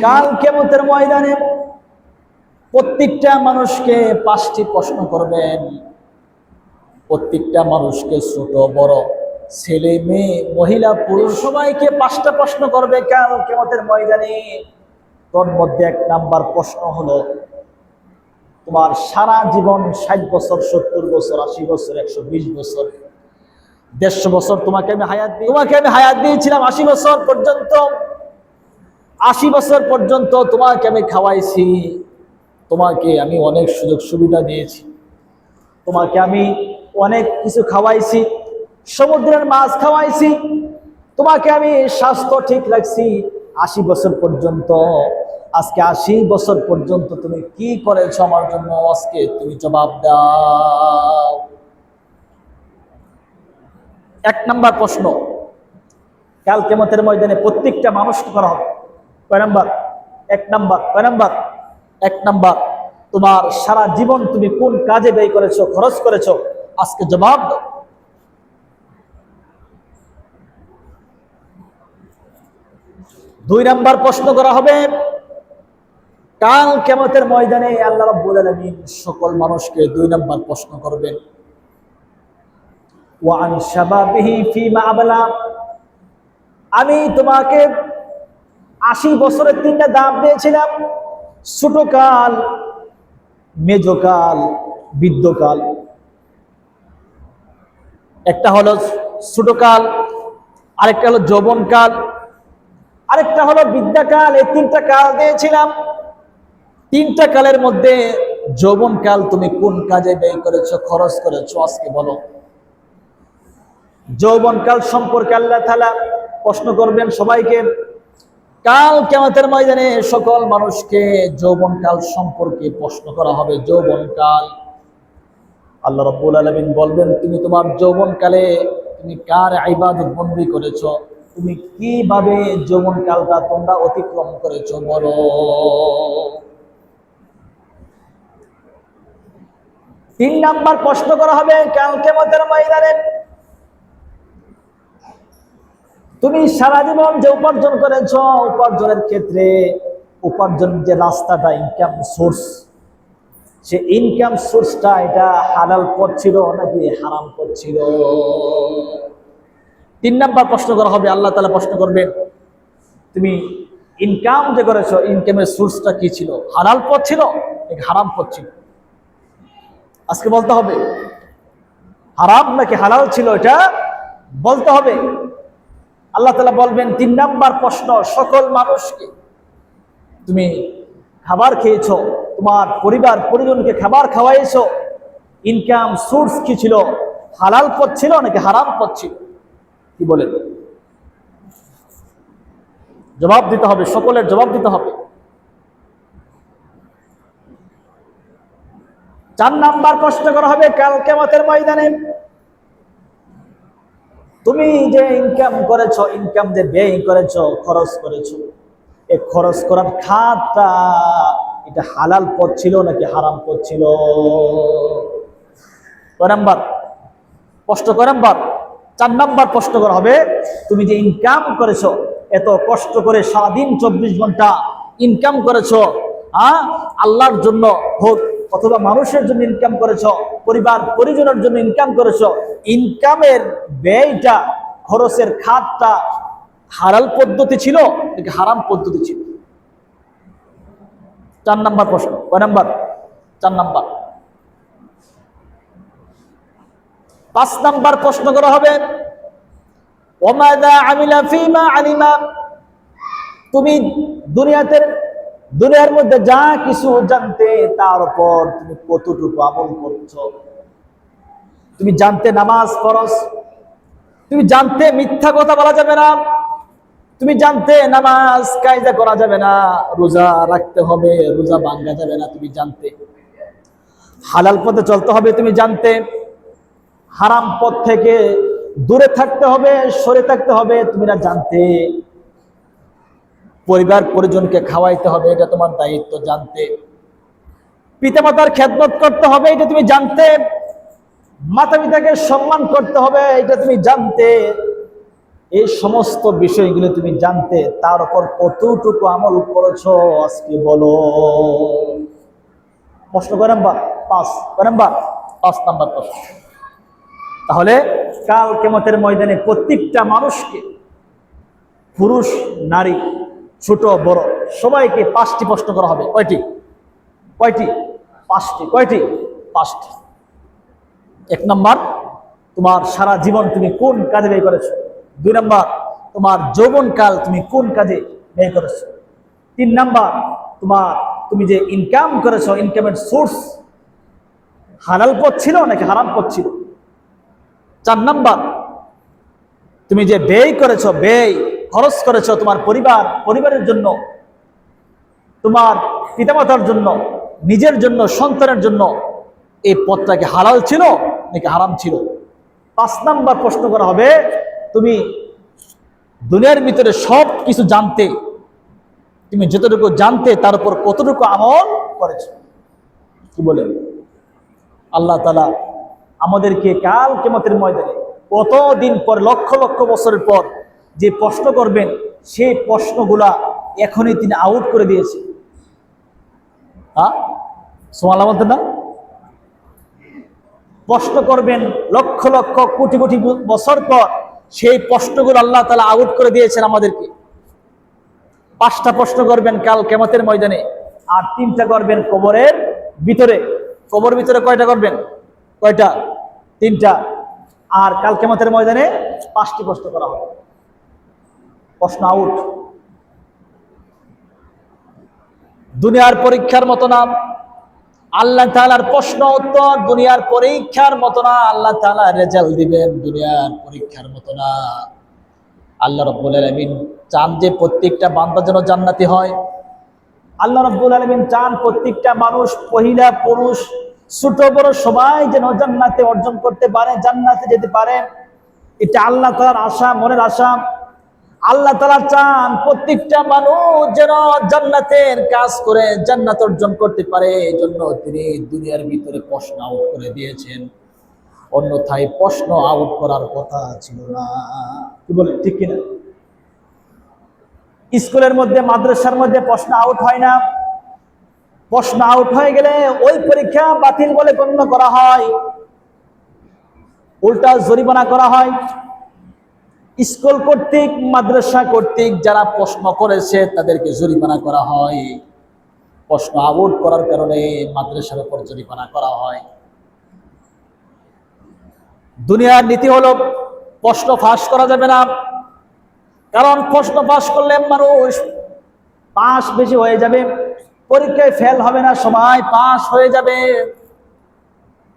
কাল কিয়ামতের ময়দানে প্রত্যেকটা মানুষকে 5টি প্রশ্ন করবেন। প্রত্যেকটা মানুষকে, ছোট বড়, ছেলে মেয়ে, মহিলা পুরুষ, সবাইকে 5টা প্রশ্ন করবে কাল কিয়ামতের ময়দানে। তোর মধ্যে 1 নাম্বার প্রশ্ন হলো, তোমার সারা জীবন 60 বছর, 70 বছর, 80 বছর, 120 বছর, 150 বছর তোমাকে আমি হায়াত দিয়েছিলাম 80 বছর পর্যন্ত। 80 বছর পর্যন্ত তোমাকে আমি খাওয়াইছি, তোমাকে আমি অনেক সুযোগ সুবিধা দিয়েছি, তোমাকে আমি অনেক কিছু খাওয়াইছি, সমুদ্রের মাছ খাওয়াইছি, তোমাকে আমি স্বাস্থ্য ঠিক রাখছি 80 বছর পর্যন্ত। আজকে 80 বছর পর্যন্ত তুমি কি করেছো আমার জন্য? আজকে তুমি জবাব দাও। 1 নাম্বার প্রশ্ন কাল কিয়ামতের ময়দানে প্রত্যেকটা মানুষকে করা হবে। কয় নাম্বার? 1 নাম্বার। কয় নাম্বার? 1 নাম্বার। তোমার সারা জীবন তুমি কোন কাজে ব্যয় করেছো, খরচ করেছো, আজকে জবাব দাও। 2 নাম্বার প্রশ্ন করা হবে কাল কিয়ামতের ময়দানে। আল্লাহ রাব্বুল আলামিন সকল মানুষকে 2 নাম্বার প্রশ্ন করবেন, ওয়া আন শাবাবিহি ফিমা আবলা। আমি তোমাকে 80 বছরের 3টা ধাপ দিয়েছিলাম, ছোটকাল, মেজকাল, বৃদ্ধকাল। একটা হলো ছোটকাল, আরেকটা হলো যৌবনকাল, আরেকটা হলো বৃদ্ধাকাল। এই 3টা কাল দিয়েছিলাম। 3টা কালের মধ্যে যৌবনকাল তুমি কোন কাজে ব্যয় করেছো, খরচ করেছো, আজকে বলো। যৌবনকাল সম্পর্কে আল্লাহ তাআলা প্রশ্ন করবেন সবাইকে কাল কিয়ামতের ময়দানে। সকল মানুষকে যৌবনকাল সম্পর্কে প্রশ্ন করা হবে। যৌবনকাল, আল্লাহ রাব্বুল আলামিন বলবেন, তুমি তোমার যৌবনকালে তুমি কার ইবাদত বন্দী করেছো, তুমি কিভাবে যৌবনকালটা তোমরা অতিক্রম করেছো বলো। 3 নাম্বার প্রশ্ন করা হবে কাল কিয়ামতের ময়দানে, তুমি সারা জীবন যে উপার্জন করেছো, উপার্জনের ক্ষেত্রে উপার্জন যে রাস্তাটা, ইনকাম সোর্স, সে ইনকাম সোর্সটা এটা হালাল পথ ছিল নাকি হারাম পথ ছিল। 3 নাম্বার প্রশ্ন করা হবে। আল্লাহ তাআলা প্রশ্ন করবেন, তুমি ইনকাম যে করেছো, ইনকামের সোর্সটা কি ছিল? হালাল পথ ছিল নাকি হারাম পথ ছিল? আজকে বলতে হবে। হারাম নাকি হালাল ছিল এটা বলতে হবে। আল্লাহ তাআলা বলবেন 3 নাম্বার প্রশ্ন সকল মানুষকে, তুমি খাবার খেয়েছো, তোমার পরিবার পরিজনকে খাবার খাওয়াইছো, ইনকাম সোর্স কি ছিল? হালাল পথ ছিল নাকি হারাম পথ ছিল? কি বলেন? জবাব দিতে হবে, সকলের জবাব দিতে হবে। 4 নাম্বার প্রশ্ন করা হবে কাল কিয়ামতের ময়দানে, তুমি যে ইনকাম করেছো, ইনকাম যে ব্যয় করেছো, খরচ করেছো, এই খরচ করার খাতটা এটা হালাল পথ ছিল নাকি হারাম পথ ছিল? কয় নাম্বার প্রশ্ন? কয় নাম্বার? 4 নাম্বার প্রশ্ন করা হবে, তুমি যে ইনকাম করেছো, এত কষ্ট করে সারাদিন 24 ঘন্টা ইনকাম করেছো, আল্লাহর জন্য হোক অথবা মানুষের জন্য ইনকাম করেছো, পরিবার পরিজনের জন্য ইনকাম করেছো, ইনকামের ব্যয়টা, খরচের খাতটা হালাল পদ্ধতি ছিল নাকি হারাম পদ্ধতি ছিল? 4 নাম্বার প্রশ্ন। কয় নাম্বার? 4 নাম্বার। 5 নাম্বার প্রশ্ন করা হবে, ওয়ামাযা আমিলা ফীমা আলিমা। তুমি দুনিয়ার মধ্যে যা কিছু জানতে, তার উপর তুমি কতটুকু আমল করছো? তুমি জানতে নামাজ ফরজ, তুমি জানতে মিথ্যা কথা বলা যাবে না, তুমি জানতে নামাজ কায়দা করা যাবে না, রোজা রাখতে হবে, রোজা ভাঙা যাবে না, তুমি জানতে হালাল পথে চলতে হবে, তুমি জানতে হারাম পথ থেকে দূরে থাকতে হবে, সরে থাকতে হবে, তুমি না জানতে পরিবার পরিজনকে খাওয়াইতে হবে, এটা তোমার দায়িত্ব জানতে, পিতামাতার খেদমত করতে হবে, এটা তুমি জানতে, মাতা পিতাকে সম্মান করতে হবে, এটা তুমি জানতে, এই সমস্ত বিষয়গুলো তুমি জানতে, তার উপর কতটুকু আমল করেছো আজকে বলো। প্রশ্ন কয় নাম্বার? 5। কয় নাম্বার? 5 নাম্বার প্রশ্ন। তাহলে কাল কিয়ামতের ময়দানে প্রত্যেকটা মানুষকে, পুরুষ নারী ছোট বড় সবাইকে 5টি প্রশ্ন করা হবে। কয়টি? 5টি। কয়টি? 5টি। 1 নাম্বার, তোমার সারা জীবন তুমি কোন কাজে ব্যয় করেছো? 2 নাম্বার, তোমার যৌবনকাল তুমি কোন কাজে ব্যয় করেছো? 3 নাম্বার, তুমি যে ইনকাম করেছো, ইনকামের সোর্স হালাল পথ ছিল নাকি হারাম পথ ছিল? 4 নাম্বার, তুমি যে ব্যয় করেছো, খরচ করেছো তোমার পরিবারের জন্য, তোমার পিতামাতার জন্য, নিজের জন্য, সন্তানের জন্য, এই পথটা কি হালাল ছিল নাকি হারাম ছিল? 5 নাম্বার প্রশ্ন করা হবে, তুমি দুনিয়ার ভিতরে সব কিছু জানতে, তুমি যতটুকু জানতে তার উপর কতটুকু আমল করেছো? কি বলে? আল্লাহ তাআলা আমাদেরকে কাল কিয়ামতের ময়দানে কতদিন পর, লক্ষ লক্ষ বছরের পর যে প্রশ্ন করবেন, সেই প্রশ্নগুলা এখনই তিনি আউট করে দিয়েছে। সুবহানাল্লাহ বলতেন না? প্রশ্ন করবেন লক্ষ লক্ষ কোটি কোটি বছর পর, সেই প্রশ্নগুলো আল্লাহ তাআলা আউট করে দিয়েছেন আমাদেরকে। 5টা প্রশ্ন করবেন কাল কিয়ামতের ময়দানে, আর 3টা করবেন কবরের ভিতরে। কবরের ভিতরে কয়টা করবেন? কয়টা? 3টা। আর কাল কিয়ামতের ময়দানে 5টি প্রশ্ন করা হবে। প্রশ্ন আউট। দুনিয়ার পরীক্ষার মতো না, আল্লাহ তাআলার প্রশ্ন উত্তর দুনিয়ার পরীক্ষার মতো না। আল্লাহ তাআলা রেজাল্ট দিবেন দুনিয়ার পরীক্ষার মতো না। আল্লাহ রাব্বুল আলামিন চান যে প্রত্যেকটা বান্দা যেন জান্নাতি হয়। আল্লাহ রাব্বুল আলামিন চান প্রত্যেকটা মানুষ, মহিলা পুরুষ ছোট বড় সবাই যেন জান্নাতে অর্জন করতে পারে, জান্নাতে যেতে পারে। এটা আল্লাহ তাআলার আশা, মনের আশা। আল্লাহ তাআলা চান প্রত্যেকটা মানুষ যেন জান্নাতের কাজ করে জান্নাত অর্জন করতে পারে। এই জন্য তিনি দুনিয়ার ভিতরে প্রশ্ন আউট করে দিয়েছেন, অন্যথায় প্রশ্ন আউট করার কথা ছিল না। কি বলে, ঠিক কিনা? স্কুলের মধ্যে, মাদ্রাসার মধ্যে প্রশ্ন আউট হয় না। প্রশ্ন আউট হয়ে গেলে ওই পরীক্ষা বাতিল বলে গণ্য করা হয়, উল্টা জরিমানা করা হয়। স্কুল কর্তৃক, মাদ্রাসা কর্তৃক যারা প্রশ্ন করেছে তাদেরকে জরিমানা করা হয়। প্রশ্ন আউট করার কারণে মাদ্রাসার উপর জরিমানা করা হয়। দুনিয়ার নীতি হলো প্রশ্ন ফাঁস করা যাবে না, কারণ প্রশ্ন ফাঁস করলে মানুষ পাস বেশি হয়ে যাবে, পরীক্ষায় ফেল হবে না, সবাই পাস হয়ে যাবে।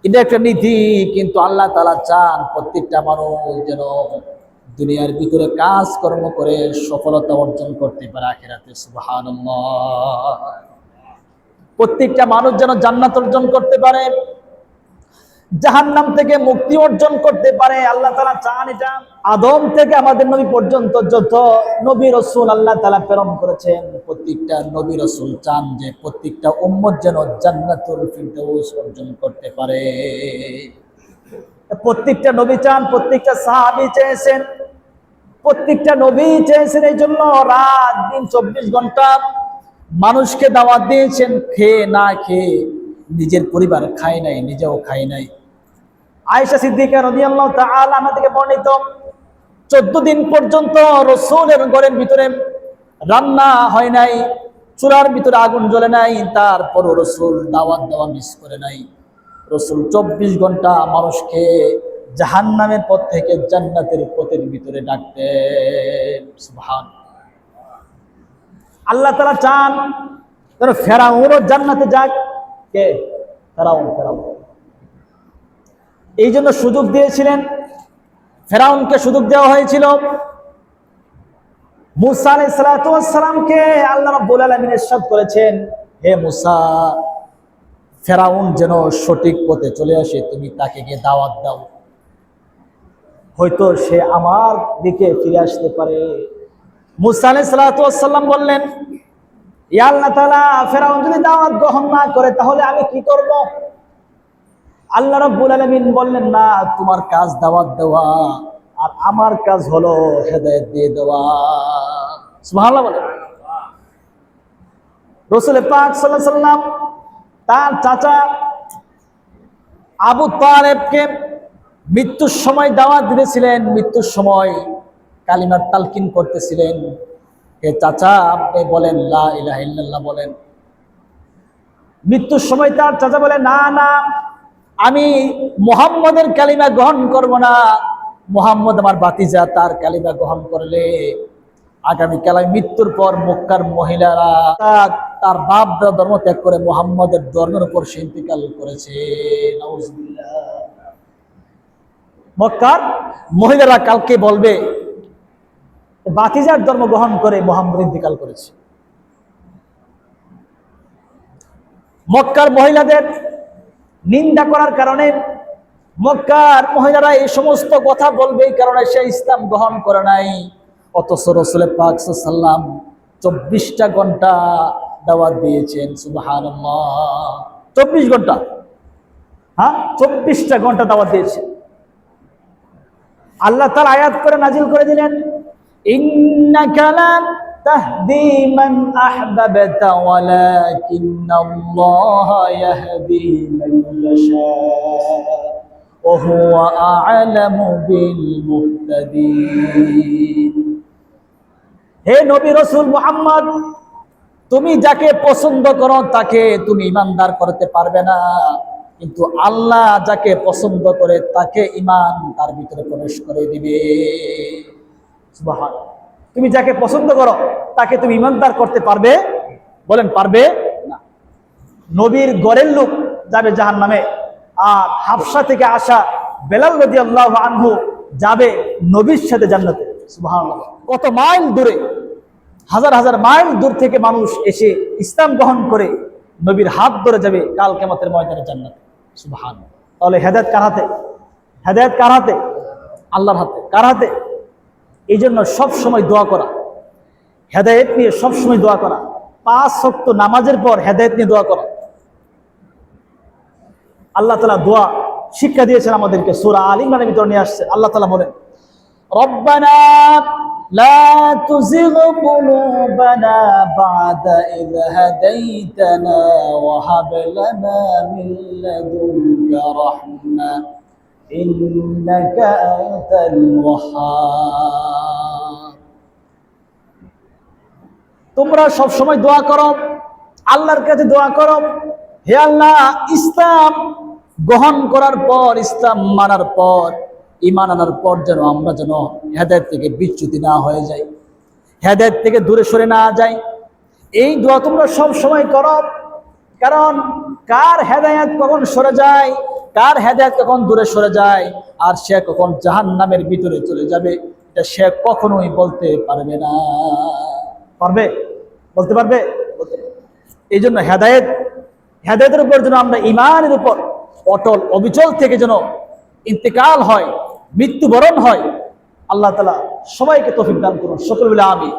এটা একটা নীতি। কিন্তু আল্লাহ তাআলা চান প্রত্যেকটা মানুষ যেন দুনিয়ার ভিতরে কাজ কর্ম করে সফলতা অর্জন করতে পারে আখিরাতে। সুবহানাল্লাহ। প্রত্যেকটা মানুষ যেন জান্নাত অর্জন করতে পারে, জাহান্নাম থেকে মুক্তি অর্জন করতে পারে। আল্লাহ তাআলা চান এটা। আদম থেকে আমাদের নবী পর্যন্ত যত নবী রাসূল আল্লাহ তাআলা প্রেরণ করেছেন, প্রত্যেকটা নবী রাসূল চান যে প্রত্যেকটা উম্মত যেন জান্নাতুল ফিরদাউস অর্জন করতে পারে। প্রত্যেকটা নবী চান, প্রত্যেকটা সাহাবী চেয়েছেন, প্রত্যেকটা নবী চেয়েছেন। এই জন্য রাত দিন 24 ঘন্টা মানুষকে দাওয়াত দিয়েছেন, খেয়ে না খেয়ে, নিজের পরিবার খায় নাই, নিজেও খায় নাই। আয়েশা সিদ্দিকা রাদিয়াল্লাহু তাআলা আনহা থেকে বর্ণিত, 14 দিন পর্যন্ত রাসূলের ঘরের ভিতরে রান্না হয় নাই, চুলার ভিতরে আগুন জ্বলে নাই, তারপরও রাসূল দাওয়াত দেওয়া মিস করে নাই। রাসূল 24 ঘন্টা মানুষকে জাহান্নামের পথ থেকে জান্নাতের পথের ভিতরে ডাকতেন। সুবহানাল্লাহ। আল্লাহ তাআলা চান যেন ফেরাউনও জান্নাতে যাক। কে? ফেরাউন। এই জন্য সুযোগ দিয়েছিলেন, ফেরাউনকে সুযোগ দেওয়া হয়েছিল। মুসা আলাইহিস সালাতু ওয়াস সালামকে আল্লাহ রাব্বুল আলামিন ইরশাদ করেছেন, হে মুসা, ফেরাউন যেন সঠিক পথে চলে আসে, তুমি তাকে গিয়ে দাওয়াত দাও, হয়তো সে আমার দিকে ফিরে আসতে পারে। মুসা আলাইহিস সালাতু ওয়াস সালাম বললেন, ইয়া আল্লাহ তাআলা, ফেরাউন যদি দাওয়াত গ্রহণ না করে তাহলে আমি কি করব? আল্লাহ রাব্বুল আলামিন বললেন, না, তোমার কাজ দাওয়াত দেওয়া, আর আমার কাজ হলো হেদায়েত দিয়ে দেওয়া। সুবহানাল্লাহ বলেন। রাসূল পাক সাল্লাল্লাহু আলাইহি ওয়াসাল্লাম তার চাচা আবু তালেবকে মৃত্যুর সময় দাওয়াত দিয়েছিলেন, মৃত্যুর সময় কালিমার তালকিন করতেছিলেন। হে চাচা, আপনি বলেন লা ইলাহা ইল্লাল্লাহ বলেন। মৃত্যুর সময় তার চাচা বলে, না না, আমি মুহাম্মদের কালিমা গ্রহণ করব না। মুহাম্মদ আমার ভাতিজা, তার কালিমা গ্রহণ করলে আগামীকাল মৃত্যুর পর মক্কার মহিলারা তার বাপ দাদা ধর্ম ত্যাগ করে মুহাম্মদের ধর্মের উপর সে ইন্তিকাল করেছে। নাউজুবিল্লাহ। মক্কার মহিলারা কালকে বলবে ভাতিজার ধর্ম গ্রহণ করে মুহাম্মদ ইন্তিকাল করেছে। মক্কার মহিলাদের নিন্দা করার কারণে মক্কার মহিলারা এই সমস্ত কথা বলবে, এই কারণে সে ইসলাম গ্রহণ করে নাই। অথচ রাসূল পাক সাল্লাল্লাহু আলাইহি ওয়াসাল্লাম 24টা ঘন্টা দাওয়াত দিয়েছেন। সুবহানাল্লাহ। 24 ঘন্টা, হ্যাঁ 24টা ঘন্টা দাওয়াত দিয়েছেন। আল্লাহ তাআলা আয়াত করে নাজিল করে দিলেন, ইন্নাকা লা তাহদি মান আহবাবতা ওয়ালাকিন্নাল্লাহা ইয়াহদি মান ইয়াশা ওয়া হুয়া আ'লামু বিল মুহতাদিন। হে নবী রাসূল মুহাম্মদ, তুমি যাকে পছন্দ করো তাকে তুমি ঈমানদার করতে পারবে না, কিন্তু আল্লাহ যাকে পছন্দ করে তাকে ঈমান তার ভিতরে প্রবেশ করে দিবে। সুবহানাল্লাহ। তুমি যাকে পছন্দ করো তাকে তুমি ঈমানদার করতে পারবে? বলেন পারবে না। নবীর ঘরের লোক যাবে জাহান্নামে, আর হাবশা থেকে আসা বেলাল রাদিয়াল্লাহু আনহু যাবে নবীর সাথে জান্নাতে। সুবহানাল্লাহ। কত মাইল দূরে, হাজার হাজার মাইল দূর থেকে মানুষ এসে ইসলাম গ্রহণ করে নবীর হাত ধরে যাবে কাল কিয়ামতের ময়দানে জান্নাতে। সুবহানাল্লাহ। তাহলে হেদায়েত কার হাতে? হেদায়েত কার হাতে? আল্লাহর হাতে। কার হাতে? এই জন্য সবসময় দোয়া করা, হেদায়েত নিয়ে সবসময় দোয়া করা। 5 ওয়াক্ত নামাজের পর হেদায়েত নিয়ে দোয়া করা। আল্লাহ তাআলা দোয়া শিক্ষা দিয়েছেন আমাদেরকে, সূরা আল ইমরানের ভিতরে নিয়ে আসছে। আল্লাহ তাআলা বলেন, রব্বানা লা তুযিগ কুলুবানা বা'দা ইয হাদাইতানা ওয়া হাব লানা মিন লাদুনকা রাহমা ইন্নাকা আনতাল ওয়াহ্হাব। তোমরা সব সময় দোয়া করো, আল্লাহর কাছে দোয়া করো, হে আল্লাহ, ইসলাম গ্রহণ করার পর, ইসলাম মানার পর, ঈমান আনার পর যেন আমরা যেন হেদায়েত থেকে বিচ্যুতি না হয়ে যাই, হেদায়েত থেকে দূরে সরে না যাই। এই দোয়া তোমরা সব সময় করো, কারণ কার হেদায়েত কখন সরে যায়, কার হেদায়েত কখন দূরে সরে যায়, আর সে কখন জাহান্নামের ভিতরে চলে যাবে, এটা সে কখনোই বলতে পারবে না। পারবে? বলতে পারবে? এই জন্য হেদায়েতের উপর যেন আমরা ঈমানের উপর অটল অবিচল থেকে যেন ইন্তেকাল হয়, মৃত্যুবরণ হয়। আল্লাহ তাআলা সবাইকে তৌফিক দান করুন। সকলে বলে আমিন।